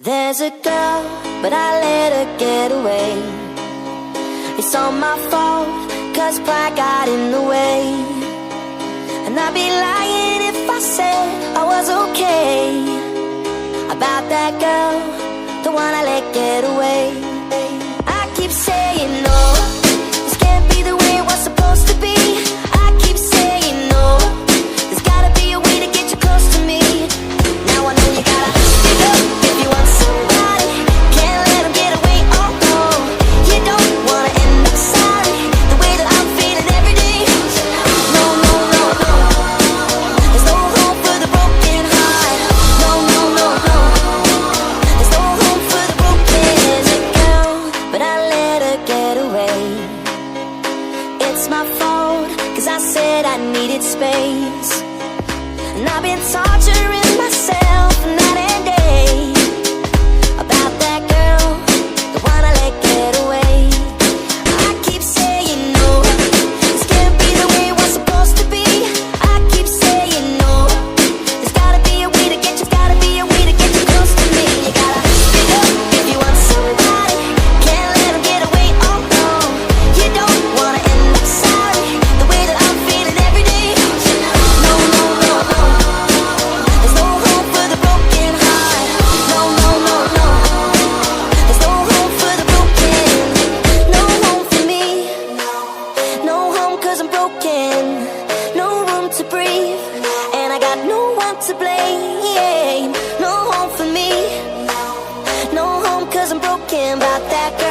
There's a girl, but I let her get away. It's all my fault, cause pride got in the way. And I'd be lying if I said I was okay about that girl, the one I let get away. I keep saying no, this can't be the way it was supposed to be. I keep saying no, there's gotta be a way to get you close to me. Now I know you gotta speak up if you want somebody. Can't let them get away, oh no. You don't wanna end up sorry, the way that I'm feeling every day. No, no, no, no, there's no hope for the broken heart. No, no, no, no, there's no hope for the broken. There's a girl, but I let her get away. It's my fault, cause I said I needed space. And I've been torturing myself night and day about that girl, the one I let get away. I keep saying no, this can't be the way it was supposed to be. I keep saying no, there's gotta be a way to get you, gotta be a way to get you close to me. You gotta speak up if you want somebody. Can't let them get away, oh no. You don't wanna end up sorry, the way that I'm feeling every day. No, no, no, no, there's no hope for the broken heart. No, no, no, no, there's no hope for the broken. No home for me, no home cause I'm broken. No room to breathe, and I got no one to blame. No home for me, no home cause I'm broken about that girl.